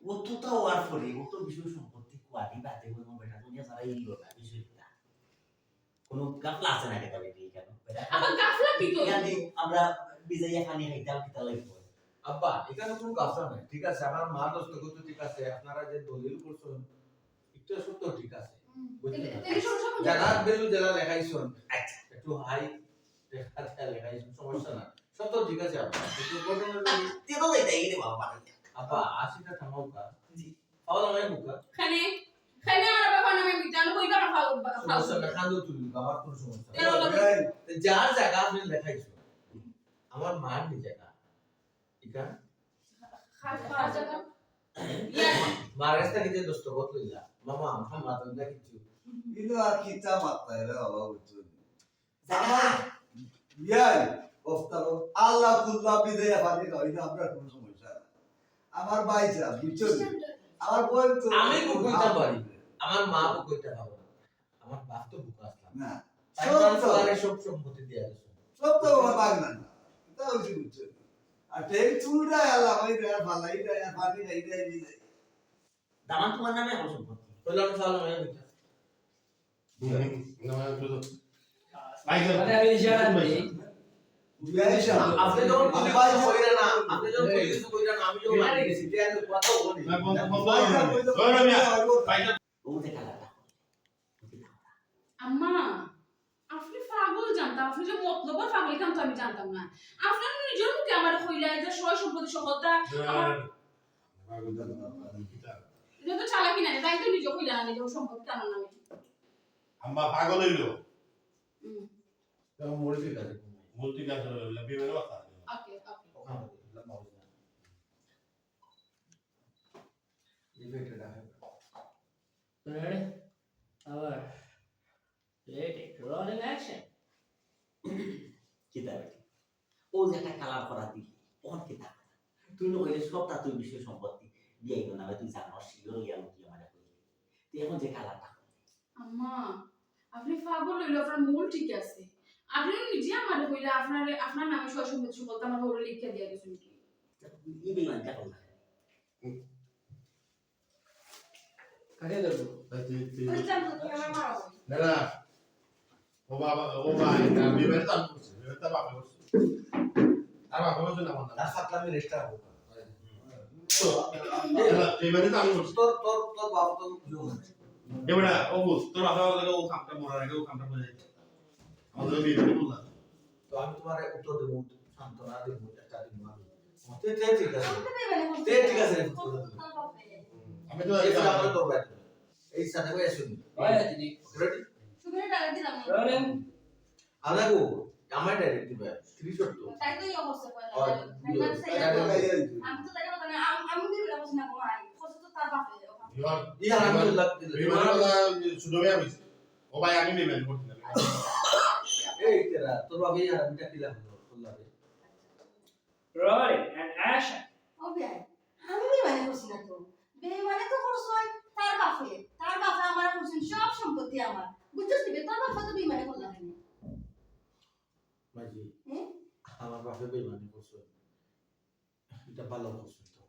ও তো তাও আর পরে ও তো বিষয় সম্পত্তি কোয়াদি বাদে কোনো বেটা দুনিয়া সারা ইলো না বিষয়টা কোনো গাফলা আছে না কেতা বেটি কেন আবার গাফলা কি তো এখানে আমরা বিজাইয়া খানি খাইতাম কিতা লাগবে আব্বা এখানে কোনো গাফলা নাই ঠিক আছে আমার মা দস্তখত তো ঠিক আছে আপনারা যে দলিল করছেন এটা সত্য ঠিক আছে জায়গার বেলু জেলা লেখাইছেন আচ্ছা একটু হাই দেখা লেখাইছেন সমস্যা না সত্য ঠিক আছে আব্বা একটু ঘটনা তেতো লইতাই রে বাবা আব্বা 80টা থামাও কা জি পাওয়া নাই বুকা খানে খানে আর বাবা নামে বিজান কইবা না খাও সমস্যা না খান্দো তুলি আমার কোনো সমস্যা যার জায়গা আপনি লেখাইছেন আমার মার নি জায়গা ঠিক আছে খা জায়গা महाराष्ट्र के दस्तखत लइला मामा हम मातन ना किछु ইলো আর কিতা মাত্রা রে বাবা বুঝছো জায়গা ইয়াই অফতারো আল্লাহ কুল্লা বিদায় পানি কইনা আমরা কোনো সমস্যা না আমার ভাইরা বুঝছো আমার বল তো আমি কইতা পারি আমার মা কইতা পাবো আমার বাপ তো বুকা আসলাম না তাই সব সম্পত্তি দিয়া গেছে সব তো আমার বাগ না এটা হচ্ছে বুঝছো আর টেক চুলটা আল্লাহ ভাই রে ভালাই রে পানি গাই রে দামান তোমার নামে আমার সম্পত্তি কইলা তো সালাম হয়ে গেছে মানে আমি ইশারা করি বিয়াইশা আপনি যখন কইরা না আপনি যখন কইরা না আমি যখন মারি গেছি তে আমি কথা বলি ও যে কালাটা আম্মা আপনি পাগল জানতাম আপনি যে মতলব পাগল কাম তো আমি জানতাম না আপনার নিজের মুখে আমার কইলা যে সয় সম্পত্তি সকলটা আমার এটা তো চালাকি না তাই তো নিজে কইলা না যে সম্পত্তি আমার নামে আম্মা পাগল হইলো তো মোর ঠিক আছে মুলতি কাজ হইলো বিবের কথা ওকে ready our ready rolling action কিতা বেটি ও যে একটা কালার করা দিলি কোন কিতা তুই না কইলে সব তা তুই বিষয় সম্পত্তি দিয়াই না তুই জানো শিওর ইয়া কি আমারে কইলি তুই এখন যে কালারটা আম্মা আপনি পাগল হইলো আপনার মূল ঠিক আছে আপনি নিজে আমার কইলা আপনার নামে সয় সম্পত্তি সকলটা আমার ওরে লিখে দিয়া গেছেন কি ই বেমান টা কথা কাকে দেবো ওই জানো তুমি আমার মারো না না ও বাবা ও ভাই না বিবের তো করছে বিবের তো বাবা করছে আর বাবা করছে না মানে তার সাথে আমি রেস্টার হবো তো বিবের তো করছে তোর বাপ তো জোন এবারে ও বুঝ তোর বাবা লাগে ও কামটা মরার আগে ও কামটা করে আমাদের বিবের বললা তো আমি তোমার উত্তর দেব সান্তনা দেব একটা দিন মারব তে ঠিক আছে তে ঠিক আছে আমি তো এই আমরা করব এই সাথে কই আসুন হয় দিদি রেডি সুগরে ডালে দিলাম rolling আলাগো আমার ডাইরেক্ট দিবে স্ক্রিনশট তো তাই তো এই অবস্থা আর আমি তো জানি না আমি দিবি না বুঝনা কো আই কত তো তার বাপে বিবার ই আলহামদুলিল্লাহ বিবার কথা শুধু ভাই আমি ও ভাই আমি বিবের করতে না এই তেরা তোর বাবা এই আমি দিলাম বললাবে rolling and action ওবে আমি বেমানে করছি না তো বেমানে তো করছই তার বাপে আমার করছেন সব সম্পত্তি আমার বুঝছস কি তার বাপে তো বেমানে করলা কেন মাঝি হ্যাঁ আমার বাপে বেমানি করছে এটা ভালো করছে তো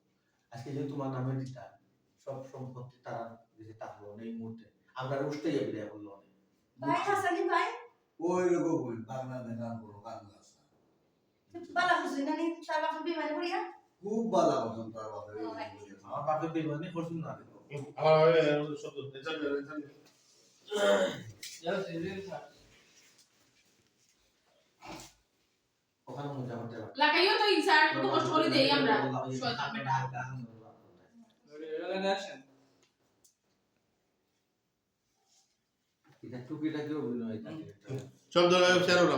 আজকে যে তোমার নামে দিতা সব সম্পত্তি তারা যে তাহলো এই মুহূর্তে আমরা উঠতে যাবি রে বললো ভাই হাসানি ভাই ওই রকম কই বাংলাদেশ নাম বড় বাংলা বালা করছেন না তার বাপে বেমানে করিয়া খুব ভালো পছন্দ তার বাবা আমার বাপে বেমানি করছে না আমার সত্য এটা just ready ওখানে মজা করতে পারবে লাগাইও তো ইনসার্ট কত কষ্ট করে দেই আমরা শয়তান বেটা rolling action এটা টুকিটাকে অভিনয় থাকে চল ধরো শেয়ার হলো